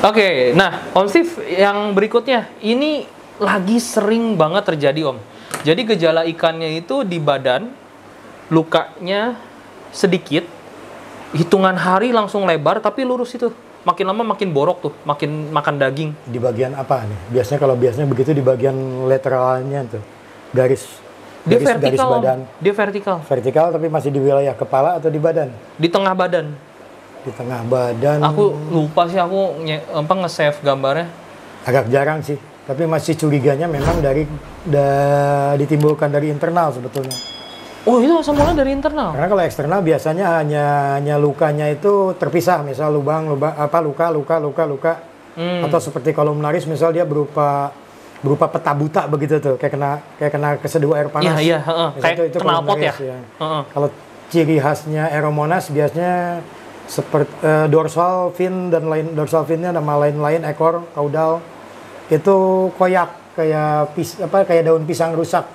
Oke, nah Om Steve yang berikutnya ini lagi sering banget terjadi Om. Jadi gejala ikannya itu di badan, lukanya sedikit, hitungan hari langsung lebar tapi lurus itu. Makin lama makin borok tuh, makin makan daging. Di bagian apa nih? Biasanya begitu di bagian lateralnya tuh. Garis garis badan. Dia vertikal. Vertikal tapi masih di wilayah kepala atau di badan? Di tengah badan. Di tengah badan. Aku lupa sih aku nge-save gambarnya. Agak jarang sih. Tapi masih curiganya memang ditimbulkan dari internal sebetulnya. Oh, itu asal mula dari internal. Karena kalau eksternal biasanya hanya lukanya itu terpisah, misal luka, atau seperti kolumnaris, misal dia berupa peta buta begitu tuh, kayak kena keseduh air panas. Iya, kayak itu knalpot ya. Kalau ciri khasnya Aeromonas biasanya seperti dorsal fin dan dorsal finnya nama lain ekor, kaudal itu koyak kayak daun pisang rusak.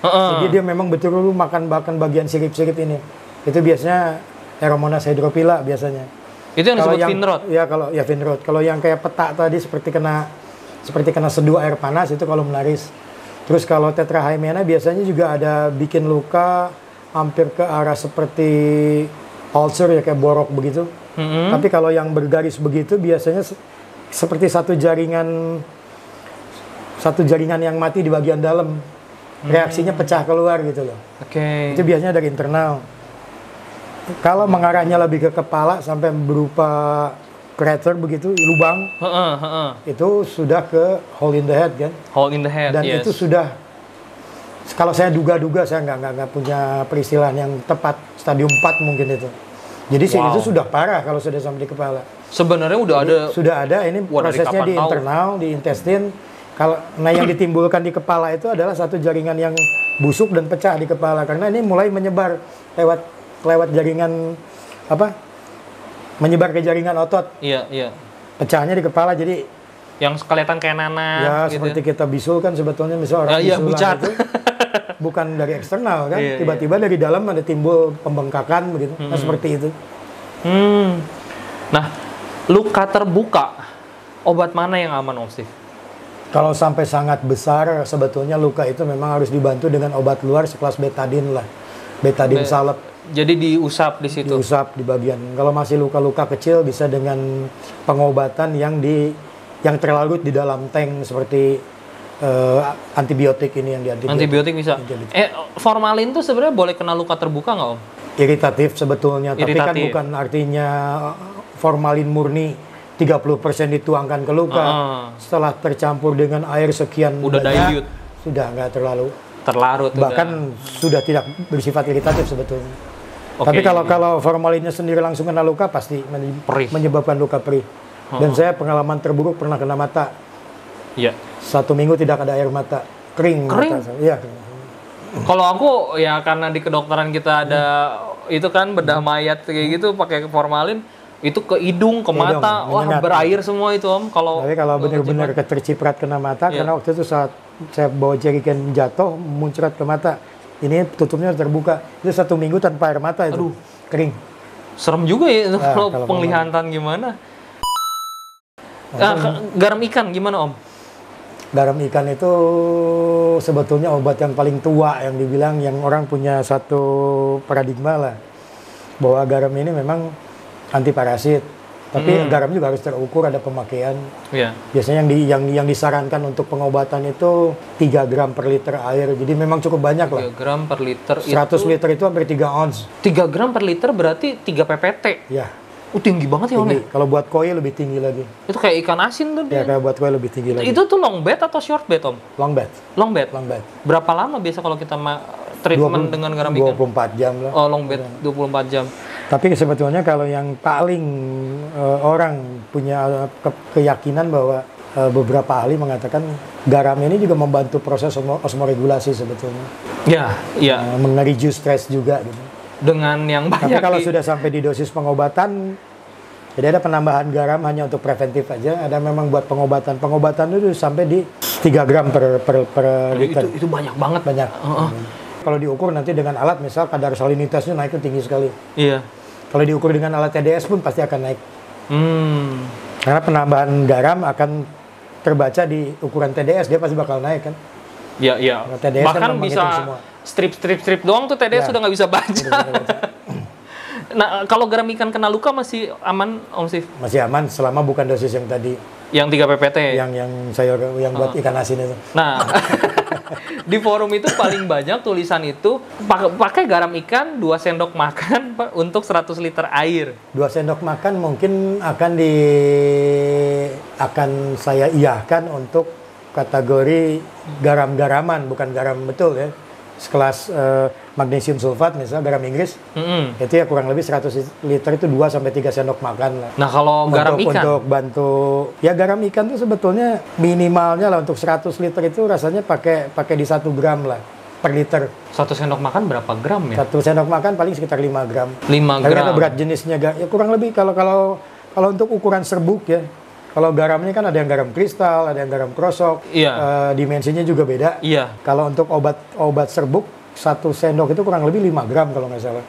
Jadi dia memang betul-betul makan bagian sirip-sirip ini. Itu biasanya Aeromonas hydrophylla biasanya. Itu yang disebut fin rot. Ya kalau ya fin rot. Kalau yang kayak peta tadi seperti kena seduh air panas itu kolumnaris. Terus kalau Tetrahymena biasanya juga ada bikin luka hampir ke arah seperti ulcer ya, kayak borok begitu. Tapi kalau yang bergaris begitu biasanya seperti satu jaringan yang mati di bagian dalam. Reaksinya pecah keluar gitu loh. Oke. Itu biasanya dari internal. Kalau mengarahnya lebih ke kepala sampai berupa crater begitu, lubang, itu sudah ke hole in the head kan? Hole in the head. Dan itu sudah, kalau saya duga-duga, saya nggak punya peristilaan yang tepat, stadium 4 mungkin itu. Jadi itu sudah parah kalau sudah sampai di kepala. Sebenarnya sudah ada ini prosesnya di internal, di intestine. Nah yang ditimbulkan di kepala itu adalah satu jaringan yang busuk dan pecah di kepala karena ini mulai menyebar lewat jaringan menyebar ke jaringan otot. Iya. Pecahnya di kepala jadi yang kelihatan kayak nanas. Ya gitu. seperti kita bisul kan sebetulnya misalnya orang bisulan itu bukan dari eksternal kan, tiba-tiba dari dalam ada timbul pembengkakan begitu. Nah seperti itu. Nah luka terbuka obat mana yang aman Om Steve? Kalau sampai sangat besar, sebetulnya luka itu memang harus dibantu dengan obat luar sekelas betadin lah. Betadin salep. Jadi diusap di situ? Diusap di bagian. Kalau masih luka-luka kecil bisa dengan pengobatan yang terlarut di dalam tank seperti antibiotik ini yang antibiotik bisa? Formalin tuh sebenarnya boleh kena luka terbuka nggak Om? Iritatif sebetulnya, tapi kan bukan artinya formalin murni. 30% dituangkan ke luka, setelah tercampur dengan air sekian udah banyak, sudah nggak terlarut, bahkan sudah tidak bersifat iritatif sebetulnya. Tapi kalau formalinnya sendiri langsung kena luka pasti menyebabkan luka perih. Dan saya pengalaman terburuk pernah kena mata. Iya. 1 minggu tidak ada air mata, kering. Iya. Kalau aku ya karena di kedokteran kita ada itu kan bedah mayat kayak gitu pakai formalin. Itu ke hidung, ke mata, berair semua itu Om. Tapi kalau benar-benar keterciprat kena mata, karena waktu itu saat saya bawa jerigen jatuh, muncrat ke mata. Ini tutupnya terbuka. Itu 1 minggu tanpa air mata itu. Aduh. Kering. Serem juga ya itu kalau penglihatan gimana. Garam ikan gimana Om? Garam ikan itu sebetulnya obat yang paling tua yang dibilang, yang orang punya satu paradigma lah. Bahwa garam ini memang anti parasit, tapi garam juga harus terukur, ada pemakaian. Biasanya yang disarankan untuk pengobatan itu 3 gram per liter air, jadi memang cukup banyak lah. 3 gram per liter 100 liter itu hampir 3 ons. 3 gram per liter berarti 3 ppt? Ya. Tinggi banget ya Om ya? Kalau buat koi lebih tinggi lagi. Itu kayak ikan asin tuh dia? Ya, kayak buat koi lebih tinggi lagi. Itu tuh long bed atau short bed Om? Long bed. Long bed? Long bed. Berapa lama biasa kalau kita treatment dengan garam ikan? 24 jam lah. Oh, long bed 24 jam. Tapi sebetulnya kalau yang paling orang punya keyakinan bahwa beberapa ahli mengatakan garam ini juga membantu proses osmoregulasi sebetulnya. Iya. Mengereduce stres juga gitu. Dengan yang banyak. Tapi kalau sudah sampai di dosis pengobatan, jadi ada penambahan garam hanya untuk preventif aja. Ada memang buat pengobatan. Pengobatan itu sampai di 3 gram per liter. Itu banyak banget. Banyak. Kalau diukur nanti dengan alat, misal kadar salinitasnya naiknya tinggi sekali. Iya. Kalau diukur dengan alat TDS pun pasti akan naik. Karena penambahan garam akan terbaca di ukuran TDS, dia pasti bakal naik kan. Iya, iya. TDS kan Bahkan memang bisa itu semua. strip doang tuh TDS Ya. sudah nggak bisa baca. Udah bisa baca. Nah, kalau garam ikan kena luka masih aman, Om Sif? Masih aman selama bukan dosis yang tadi, Yang 3 PPT? yang buat ikan asin itu. Nah, di forum itu paling banyak tulisan itu, pakai garam ikan 2 sendok makan Pak, untuk 100 liter air. 2 sendok makan mungkin akan saya iyahkan untuk kategori garam-garaman, bukan garam betul ya. Sekelas magnesium sulfat misalnya garam Inggris, itu ya kurang lebih 100 liter itu 2 sampai 3 sendok makan lah. Nah, kalau garam ikan? Untuk bantu, ya garam ikan tuh sebetulnya minimalnya lah untuk 100 liter itu rasanya pakai di 1 gram lah per liter. 1 sendok makan berapa gram ya? 1 sendok makan paling sekitar 5 gram. 5 Karena gram. berat jenisnya, ya kurang lebih kalau untuk ukuran serbuk ya. Kalau garamnya kan ada yang garam kristal, ada yang garam krosok, Iya. dimensinya juga beda. Iya. Kalau untuk obat serbuk, 1 sendok itu kurang lebih 5 gram kalau nggak salah.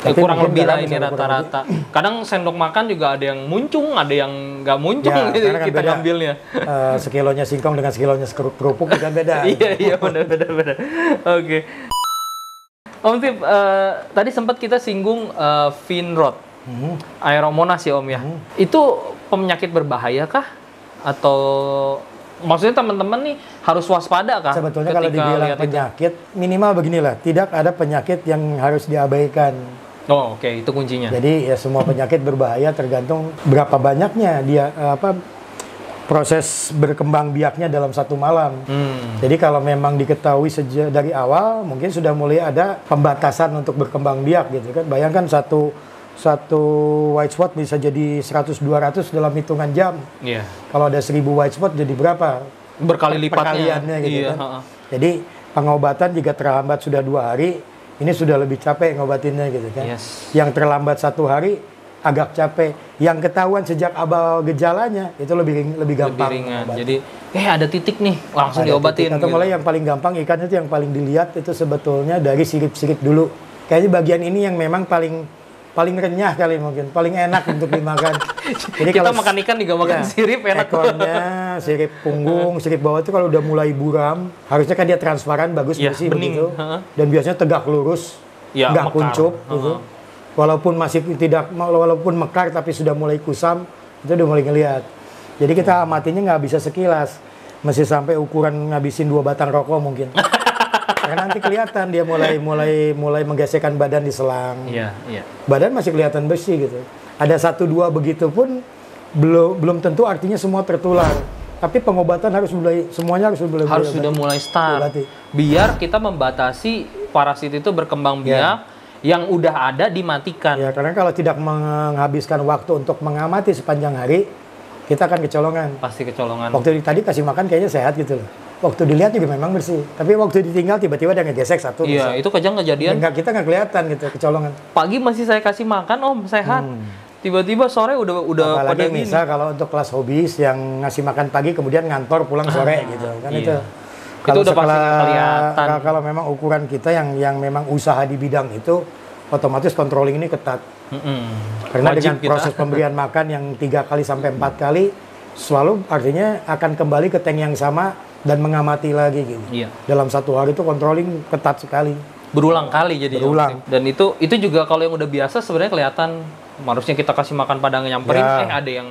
Tapi Kurang mungkin lebih lah garam ini bisa kurang rata-rata. Kadang sendok makan juga ada yang muncung, ada yang nggak muncung Ya, gitu karena kan kita beda. ngambilnya. Sekilonya singkong dengan sekilonya kerupuk itu kan beda. Iya benar. Oke. Om Tip, tadi sempat kita singgung Vinrod, Aeromonas ya Om ya. Itu penyakit berbahaya kah? Atau maksudnya teman-teman nih harus waspada kah? Sebetulnya kalau ketika dibilang lihat itu? penyakit, minimal beginilah, tidak ada penyakit yang harus diabaikan. Oh oke, itu kuncinya. Jadi ya semua penyakit berbahaya tergantung berapa banyaknya dia proses berkembang biaknya dalam satu malam. Jadi kalau memang diketahui sejak dari awal, mungkin sudah mulai ada pembatasan untuk berkembang biak gitu kan. Bayangkan satu white spot bisa jadi 100-200 dalam hitungan jam. Iya. Kalau ada 1000 white spot jadi berapa? Berkali lipatnya. Perkaliannya gitu Iya, kan. Jadi pengobatan jika terlambat sudah 2 hari, ini sudah lebih capek ngobatinnya gitu kan. Yes. Yang terlambat 1 hari agak capek. Yang ketahuan sejak awal gejalanya itu lebih gampang. Lebih ringan. mengobati. Jadi ada titik nih, langsung Ada diobatin. titik. Atau gitu. mulai yang paling gampang ikan itu yang paling dilihat itu sebetulnya dari sirip-sirip dulu. Kayaknya bagian ini yang memang paling renyah kali mungkin, paling enak untuk dimakan. Jadi Kita kalau makan ikan juga makan ya, sirip enak. Ekornya, sirip punggung, sirip bawah itu kalau udah mulai buram, harusnya kan dia transparan, bagus, Ya, bersih bening. begitu. Dan biasanya tegak lurus, Ya, nggak mekar. kuncup gitu. Walaupun mekar tapi sudah mulai kusam, itu udah mulai ngelihat. Jadi kita amatinya nggak bisa sekilas, mesti sampai ukuran ngabisin 2 batang rokok mungkin. Karena nanti kelihatan dia mulai menggesekkan badan di selang. Iya. Badan masih kelihatan bersih gitu. Ada 1-2 begitu pun belum tentu artinya semua tertular. Tapi pengobatan semuanya harus Sudah mulai start. diobati. Biar kita membatasi parasit itu berkembang biak yang udah ada dimatikan. Ya, karena kalau tidak menghabiskan waktu untuk mengamati sepanjang hari, kita akan kecolongan. Pasti kecolongan. Waktu tadi kasih makan kayaknya sehat gitu loh. Waktu dilihat juga memang bersih. Tapi waktu ditinggal tiba-tiba dia ngegesek satu. Iya, itu kejadian. Kita nggak kelihatan gitu kecolongan. Pagi masih saya kasih makan, Om, sehat. Tiba-tiba sore udah pada Apalagi gini. misal kalau untuk kelas hobis yang ngasih makan pagi kemudian ngantor pulang sore gitu kan iya. itu. Itu udah pasti kelihatan. Kalau memang ukuran kita yang memang usaha di bidang itu otomatis controlling ini ketat. Karena Wajib dengan kita. proses pemberian makan yang 3 kali sampai 4 kali selalu artinya akan kembali ke tank yang sama dan mengamati lagi gitu. Iya. Dalam 1 hari itu controlling ketat sekali. Berulang kali jadi. Berulang. Dan itu juga kalau yang udah biasa sebenarnya kelihatan. Harusnya kita kasih makan padang nyamperin, Ya. ada yang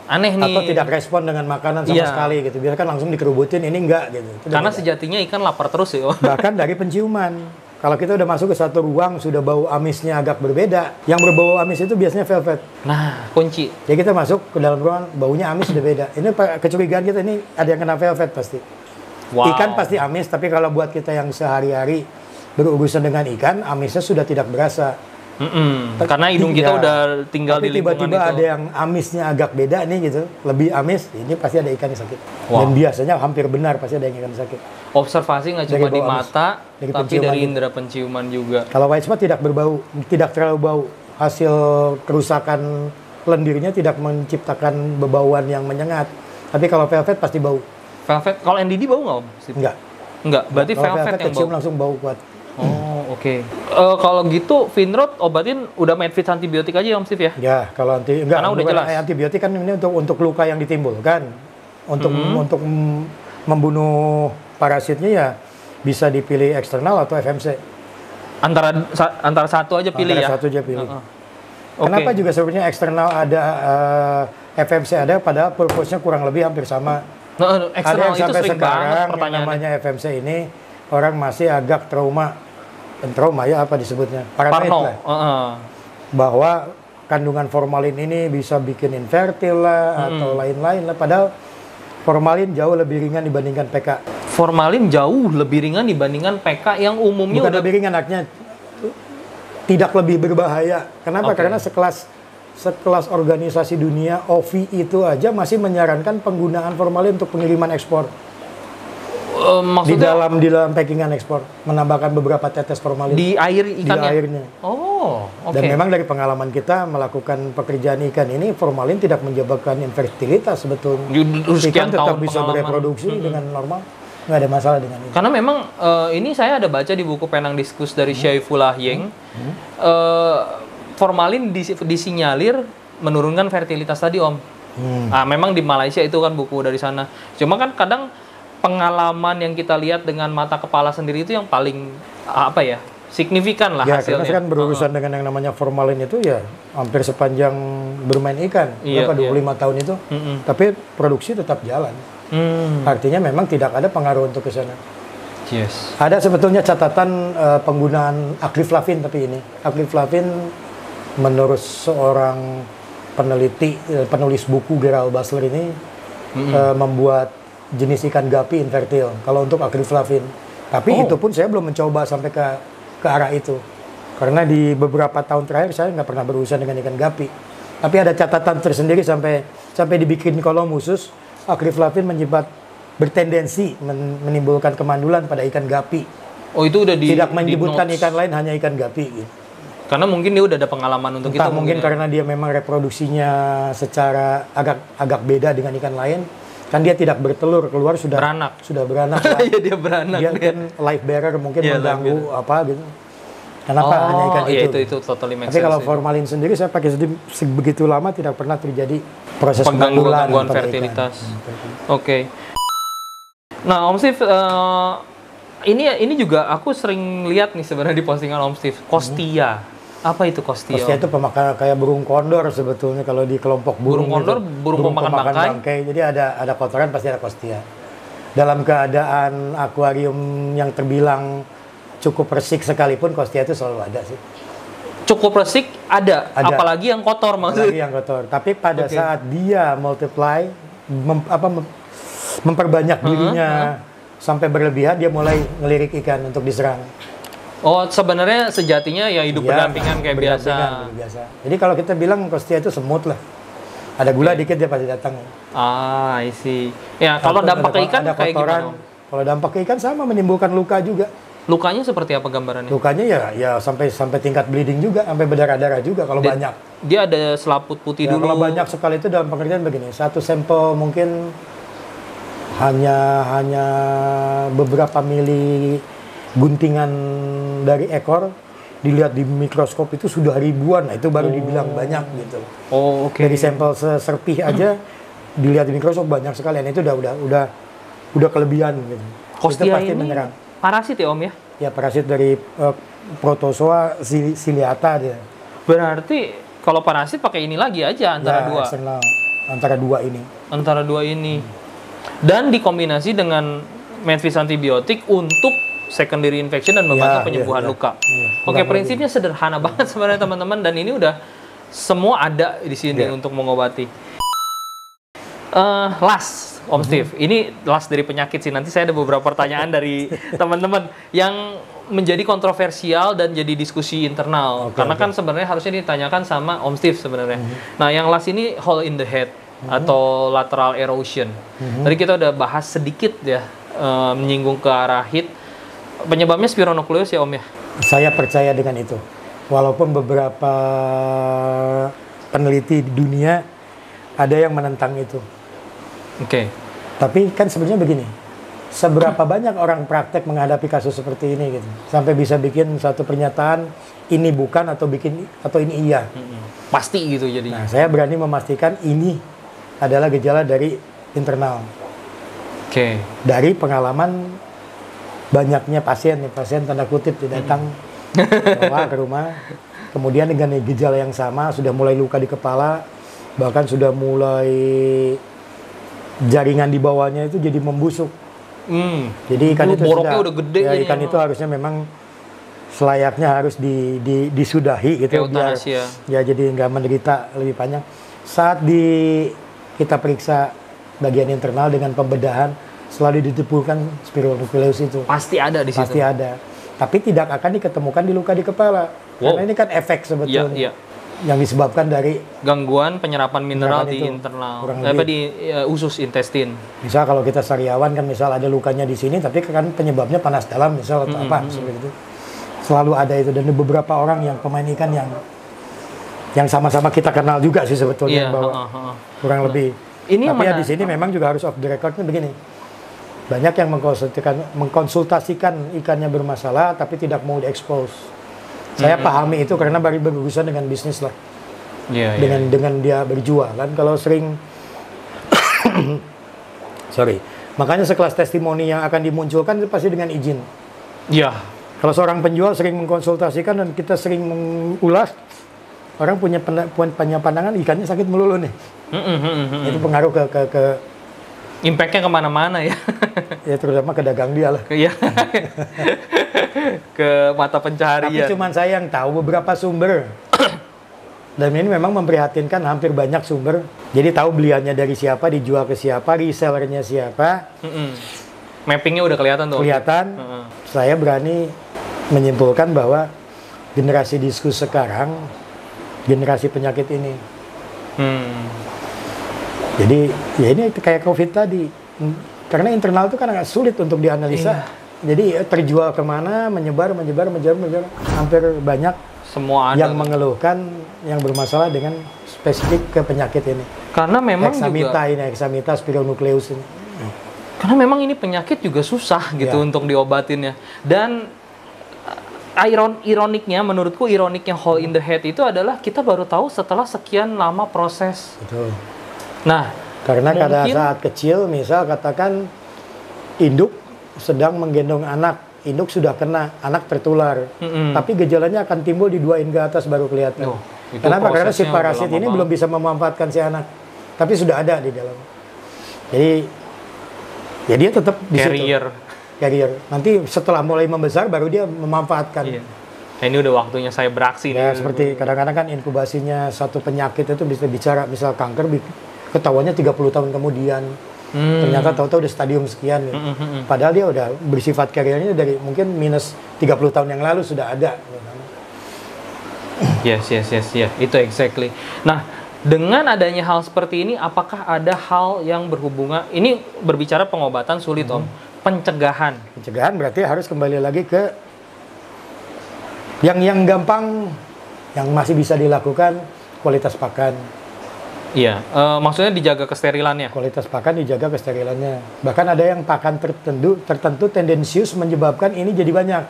aneh nih. Atau tidak respon dengan makanan sama Iya. sekali gitu. Biasanya kan langsung dikerubutin, ini enggak gitu. Itu Karena beda. sejatinya ikan lapar terus ya. Bahkan dari penciuman. Kalau kita udah masuk ke satu ruang sudah bau amisnya agak berbeda. Yang berbau amis itu biasanya velvet. Nah, kunci. Jadi kita masuk ke dalam ruangan baunya amis udah beda. Ini kecurigaan kita ini ada yang kena velvet pasti. Wow. Ikan pasti amis, tapi kalau buat kita yang sehari-hari berurusan dengan ikan, amisnya sudah tidak berasa. Karena hidung kita Ya. udah tinggal Tapi di lingkungan tiba-tiba itu. ada yang amisnya agak beda nih gitu, lebih amis, ini pasti ada ikan yang sakit. Wow. Dan biasanya hampir benar pasti ada ikan yang sakit. Observasi nggak cuma Dari di bau amis. mata, Dari tapi penciuman dari juga. indera penciuman juga. Kalau white spot tidak berbau, tidak terlalu bau. Hasil kerusakan lendirnya tidak menciptakan bebauan yang menyengat. Tapi kalau velvet pasti bau. Velvet, kalau NDD bau nggak Om? Enggak. Enggak, berarti Kalau velvet yang kecium bau. langsung bau kuat. Oh, oke. Kalau gitu Vinrod obatin udah Medfit antibiotik aja ya Om Steve ya? Ya, kalau Karena udah jelas. antibiotik kan ini untuk luka yang ditimbulkan. Untuk membunuh parasitnya ya bisa dipilih eksternal atau FMC. Antara satu aja pilih ya? Antara satu aja pilih. Oke. Kenapa juga sebenarnya eksternal ada FMC ada, padahal purpose-nya kurang lebih hampir sama. Nah, Ada eksternal yang itu sampai sering banget sekarang yang pertanyaannya. namanya FMC ini orang masih agak trauma ya apa disebutnya? Paranoid Parno. lah. Bahwa kandungan formalin ini bisa bikin infertil lah atau lain-lain lah. Padahal formalin jauh lebih ringan dibandingkan PK. Formalin jauh lebih ringan dibandingkan PK yang umumnya Bukan udah lebih ringan, artinya tidak lebih berbahaya. Kenapa? Oke. Karena sekelas organisasi dunia, OVI itu aja masih menyarankan penggunaan formalin untuk pengiriman ekspor. Di maksudnya dalam packingan ekspor, menambahkan beberapa tetes formalin di air di ikannya. airnya. Oh, oke. Dan memang dari pengalaman kita melakukan pekerjaan ikan ini, formalin tidak menyebabkan infertilitas sebetulnya. Sekian Ikan tetap tahun bisa pengalaman. bereproduksi dengan normal, nggak ada masalah dengan itu. Karena memang ini saya ada baca di buku Penang Diskus dari Syaifullah Yeng, formalin disinyalir menurunkan fertilitas tadi Om. Nah, memang di Malaysia itu kan buku dari sana. Cuma kan kadang pengalaman yang kita lihat dengan mata kepala sendiri itu yang paling apa ya, signifikan lah Ya, hasilnya. karena kan berurusan dengan yang namanya formalin itu ya hampir sepanjang bermain ikan, Iya, berapa 25 tahun itu. Tapi produksi tetap jalan. Artinya memang tidak ada pengaruh untuk ke sana. Yes. Ada sebetulnya catatan penggunaan akliflavin, tapi ini akliflavin menurut seorang peneliti, penulis buku Gerald Basler ini membuat jenis ikan gapi infertil kalau untuk akliflavin. Tapi itu pun saya belum mencoba sampai ke arah itu. Karena di beberapa tahun terakhir saya nggak pernah berurusan dengan ikan gapi. Tapi ada catatan tersendiri sampai dibikin kolom khusus, akliflavin bertendensi menimbulkan kemandulan pada ikan gapi. Oh, itu udah Tidak menyebutkan di notes. ikan lain, hanya ikan gapi gitu. Karena mungkin dia udah ada pengalaman untuk Entah itu mungkin ya. karena dia memang reproduksinya secara agak beda dengan ikan lain. Kan dia tidak bertelur, keluar sudah Beranak. beranak lah. Iya, dia beranak. Dia kan life bearer, mungkin Iya, mengganggu apa gitu. Kenapa hanya ikan iya, itu? itu totally make Tapi sense. kalau itu. formalin sendiri saya pakai begitu lama tidak pernah terjadi proses Gangguan pemandulan pada fertilitas. ikan. Oke. Nah, Om Steve, ini juga aku sering lihat nih sebenarnya di postingan Om Steve. Kostia. Apa itu kostia? Kostia itu pemakan kayak burung kondor sebetulnya kalau di kelompok burung. Burung kondor, gitu. burung pemakan bangkai. Jadi ada kotoran pasti ada kostia. Dalam keadaan akuarium yang terbilang cukup resik sekalipun, kostia itu selalu ada sih. Cukup resik ada. Apalagi yang kotor maksudnya. Apalagi yang kotor. Tapi pada saat dia multiply, memperbanyak dirinya sampai berlebihan, dia mulai ngelirik ikan untuk diserang. Oh, sebenarnya sejatinya ya hidup berdampingan kayak biasa. Jadi kalau kita bilang kostia itu semut lah. Ada gula dikit dia pasti datang. Ah, I see. Ya, kalau dampak ke ikan ada kayak kotoran. gimana? Kalau dampak ke ikan sama, menimbulkan luka juga. Lukanya seperti apa gambarannya? Lukanya ya sampai tingkat bleeding juga, sampai berdarah-darah juga kalau banyak. Dia ada selaput putih Ya, dulu. kalau banyak sekali itu dalam pengertian begini, satu sampel mungkin hanya beberapa mili guntingan dari ekor, dilihat di mikroskop itu sudah ribuan. Nah, itu baru dibilang banyak gitu. Oh, oke. Dari sampel serpih aja dilihat di mikroskop banyak sekali. Nah, itu udah kelebihan gitu. Kostia itu pasti ini menyerang. parasit ya Om ya? Ya, parasit dari Protozoa ciliata dia. Berarti kalau parasit pakai ini lagi aja antara dua. Eksternal, antara dua ini. Antara dua ini. Dan dikombinasi dengan Medfis antibiotik untuk secondary infection dan membantu penyembuhan luka. Oke, prinsipnya sederhana banget sebenarnya teman-teman, dan ini udah semua ada di sini untuk mengobati. Last, Om Steve, ini last dari penyakit sih. Nanti saya ada beberapa pertanyaan dari teman-teman yang menjadi kontroversial dan jadi diskusi internal. Karena kan sebenarnya harusnya ditanyakan sama Om Steve sebenarnya. Nah, yang last ini hole in the head atau lateral erosion. Tadi kita udah bahas sedikit ya, menyinggung ke arah heat. Penyebabnya spironokleus ya Om ya? Saya percaya dengan itu. Walaupun beberapa peneliti di dunia ada yang menentang itu. Oke. Tapi kan sebenarnya begini, seberapa banyak orang praktek menghadapi kasus seperti ini gitu. Sampai bisa bikin satu pernyataan ini bukan atau ini iya. Pasti gitu jadi. Nah, saya berani memastikan ini adalah gejala dari internal. Oke. Dari pengalaman banyaknya pasien tanda kutip datang bawa ke rumah, kemudian dengan gejala yang sama sudah mulai luka di kepala, bahkan sudah mulai jaringan di bawahnya itu jadi membusuk. Jadi ikan itu udah gede ya, ikan itu harusnya memang selayaknya harus disudahi gitu biar ya jadi nggak menderita lebih panjang. Saat kita periksa bagian internal dengan pembedahan selalu ditemukan Spironucleus itu. Pasti ada di situ. Pasti ada. Tapi tidak akan diketemukan di luka di kepala. Karena ini kan efek sebetulnya. Iya. Yang disebabkan dari gangguan penyerapan mineral di internal. Di usus intestin. Misal kalau kita sariawan kan misal ada lukanya di sini tapi kan penyebabnya panas dalam misal atau apa seperti itu. Selalu ada itu dan beberapa orang yang pemain ikan yang sama-sama kita kenal juga sih sebetulnya bahwa kurang lebih. Ini tapi ya di sini memang juga harus off the recordnya begini. Banyak yang mengkonsultasikan ikannya bermasalah tapi tidak mau diekspos. Saya pahami itu karena baru berurusan dengan bisnis lah. Dengan dia berjualan. Kalau sering makanya sekelas testimoni yang akan dimunculkan itu pasti dengan izin. Iya. Kalau seorang penjual sering mengkonsultasikan dan kita sering mengulas, orang punya pandangan ikannya sakit melulu nih. Itu pengaruh ke impact-nya kemana-mana ya. Ya terutama ke dagang dia lah. Iya. Ke mata pencaharian. Tapi cuman saya yang tahu beberapa sumber. Dan ini memang memprihatinkan, hampir banyak sumber. Jadi tahu beliannya dari siapa, dijual ke siapa, resellernya siapa. Mappingnya udah kelihatan tuh. Kelihatan. Saya berani menyimpulkan bahwa generasi diskus sekarang, generasi penyakit ini. Jadi ya ini kayak COVID tadi. Karena internal itu kan agak sulit untuk dianalisa. Jadi terjual kemana, menyebar. Hampir banyak semua ada yang mengeluhkan yang bermasalah dengan spesifik ke penyakit ini. Karena memang Hexamita Spironucleus ini. Karena memang ini penyakit juga susah gitu untuk diobatinnya. Dan ironiknya, menurutku ironiknya hole in the head itu adalah kita baru tahu setelah sekian lama proses. Betul. Nah, karena pada saat kecil, misal katakan induk sedang menggendong anak, induk sudah kena, anak tertular, tapi gejalanya akan timbul di 2 in ke atas baru kelihatan. Kenapa? Karena si parasit ini belum bisa memanfaatkan si anak, tapi sudah ada di dalam. Jadi, ya dia tetap di situ. Carrier. Nanti setelah mulai membesar baru dia memanfaatkan. Nah, ini udah waktunya saya beraksi. Ya, seperti kadang-kadang kan inkubasinya satu penyakit itu bisa bicara, misal kanker, ketahuannya 30 tahun kemudian. Ternyata tahu-tahu udah stadium sekian. Gitu. Padahal dia udah bersifat carriernya dari mungkin minus 30 tahun yang lalu sudah ada. Yes. Itu exactly. Nah, dengan adanya hal seperti ini, apakah ada hal yang berhubungan? Ini berbicara pengobatan sulit, Om. Pencegahan berarti harus kembali lagi ke yang gampang, yang masih bisa dilakukan, kualitas pakan. Iya, maksudnya dijaga kesterilannya. Kualitas pakan dijaga kesterilannya. Bahkan ada yang pakan tertentu tendensius menyebabkan ini jadi banyak.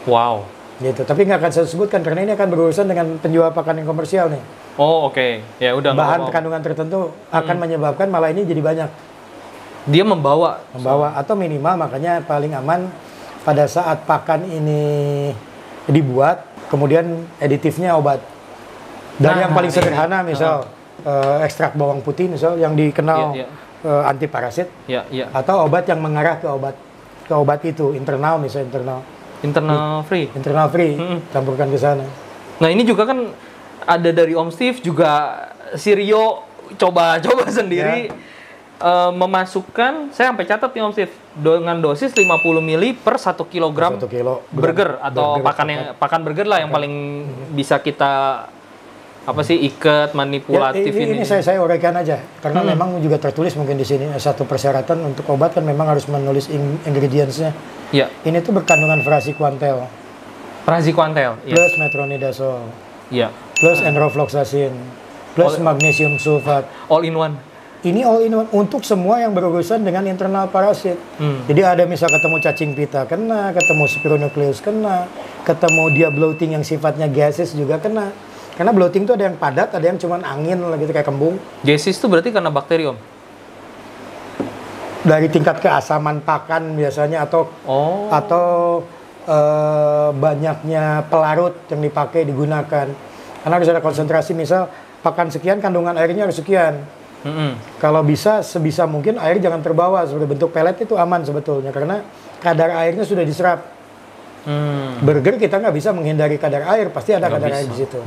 Wow. Gitu. Tapi nggak akan saya sebutkan karena ini akan berurusan dengan penjual pakan yang komersial nih. Oh oke. Ya udah. Bahan kandungan tertentu akan menyebabkan malah ini jadi banyak. Dia membawa atau minimal, makanya paling aman pada saat pakan ini dibuat, kemudian aditifnya obat. Dari yang paling sederhana misal ekstrak bawang putih misal yang dikenal anti parasit, atau obat yang mengarah ke obat itu internal misalnya internal free campurkan ke sana. Nah ini juga kan ada dari Om Steve juga, si Rio coba sendiri. Memasukkan, saya sampai catat nih Om Steve, dengan dosis 50 ml per 1 kilogram burger atau pakan burger lah yang paling bisa kita ikat manipulatif ya, ini saya uraikan aja karena memang juga tertulis mungkin di sini satu persyaratan untuk obat kan memang harus menulis ingredients-nya. Iya. Ini tuh berkandungan praziquantel. Plus metronidazole. Iya. Plus enrofloxacin. Plus magnesium sulfat. All in one. ini all in one untuk semua yang berurusan dengan internal parasit. Jadi ada misal ketemu cacing pita kena, ketemu spironukleus kena, ketemu dia bloating yang sifatnya gaseous juga kena. Karena bloating itu ada yang padat, ada yang cuman angin lah gitu kayak kembung. Gaseous itu berarti karena bakteri, Om? Dari tingkat keasaman pakan biasanya atau banyaknya pelarut yang dipakai digunakan. Karena harus ada konsentrasi, misal pakan sekian kandungan airnya harus sekian. Kalau bisa, sebisa mungkin air jangan terbawa sebagai bentuk pelet itu aman sebetulnya karena kadar airnya sudah diserap. Burger kita nggak bisa menghindari kadar air, pasti ada kadar air di situ.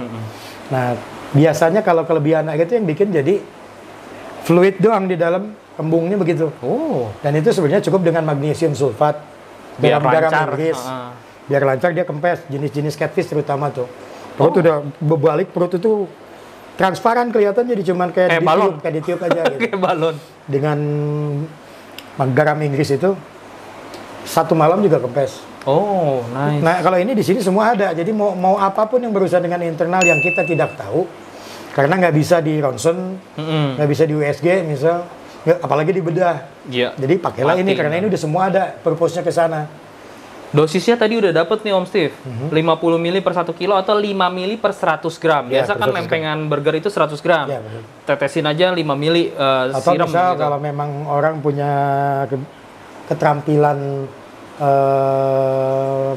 Nah, biasanya kalau kelebihan air itu yang bikin jadi fluid doang di dalam kembungnya begitu. Dan itu sebenarnya cukup dengan magnesium sulfat, biar garam lancar. Inggris, biar lancar dia kempes, jenis-jenis catfish terutama tuh. Perut udah berbalik, perut itu transparan kelihatan jadi cuman kayak balon, kayak ditiup aja gitu. Kayak balon. Dengan garam Inggris itu 1 malam juga kempes. Oh, nice. Nah, kalau ini di sini semua ada. Jadi mau apapun yang berurusan dengan internal yang kita tidak tahu, karena nggak bisa di ronsen, nggak bisa di USG misal, apalagi di bedah. Jadi pakailah ini karena ini udah semua ada, purpose-nya ke sana. Dosisnya tadi udah dapet nih Om Steve, 50 ml per 1 kilo atau 5 ml per 100 gram. Biasa kan lempengan burger itu 100 gram. Tetesin aja 5 ml atau siram misal gitu. kalau memang orang punya keterampilan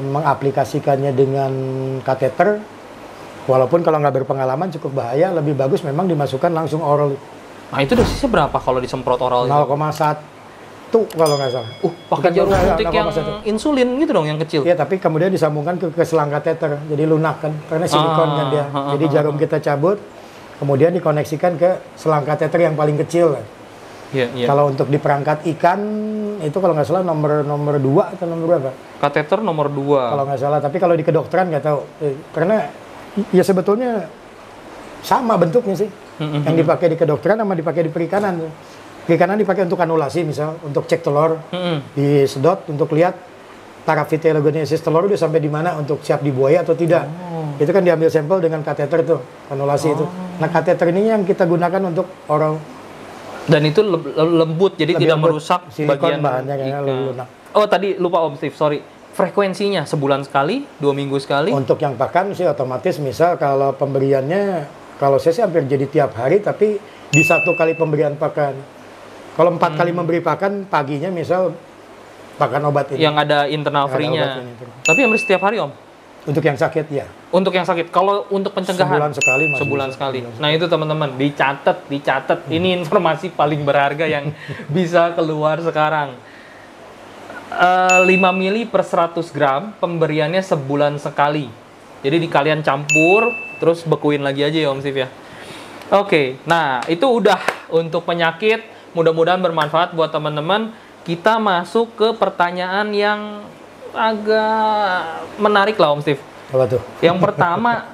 mengaplikasikannya dengan kateter, walaupun kalau nggak berpengalaman cukup bahaya, lebih bagus memang dimasukkan langsung oral. Nah itu dosisnya berapa kalau disemprot oral? 0,1 kalau nggak salah. Pakai jarum suntik yang insulin gitu dong, yang kecil. Iya, tapi kemudian disambungkan ke selang kateter, jadi lunak kan, karena silikon kan dia. Jadi jarum kita cabut, kemudian dikoneksikan ke selang kateter yang paling kecil. Kalau untuk di perangkat ikan itu kalau nggak salah nomor 2 atau nomor berapa? Kateter nomor 2. Kalau nggak salah, tapi kalau di kedokteran nggak tahu. Karena ya sebetulnya sama bentuknya sih. Yang dipakai di kedokteran sama dipakai di perikanan. Perikanan dipakai untuk anulasi, misal untuk cek telur, disedot untuk lihat paraphytelogenesis telur udah sampai di mana untuk siap dibuaya atau tidak. Itu kan diambil sampel dengan kateter tuh, anulasi itu. Nah, kateter ini yang kita gunakan untuk oral. Dan itu lembut, jadi lebih tidak lembut. merusak Silikon bagian bahannya kayaknya lunak. Oh, tadi lupa Om Steve, sorry. Frekuensinya sebulan sekali, 2 minggu sekali? Untuk yang pakan sih otomatis, misal kalau pemberiannya, kalau saya sih hampir jadi tiap hari, tapi di 1 kali pemberian pakan. Kalau 4 kali memberi pakan, paginya misal pakan obat ini. Yang ada internal free-nya. Tapi hampir setiap hari Om? Untuk yang sakit, ya. Untuk yang sakit. Kalau untuk pencegahan? Sebulan sekali. Sebulan sekali. Nah itu teman-teman, dicatat. Ini informasi paling berharga yang bisa keluar sekarang. 5 ml per 100 gram, pemberiannya sebulan sekali. Jadi kalian campur, terus bekuin lagi aja ya Om Steve ya. Oke, nah itu udah untuk penyakit. Mudah-mudahan bermanfaat buat teman-teman. Kita masuk ke pertanyaan yang agak menarik lah Om Steve. Apa tuh? Yang pertama,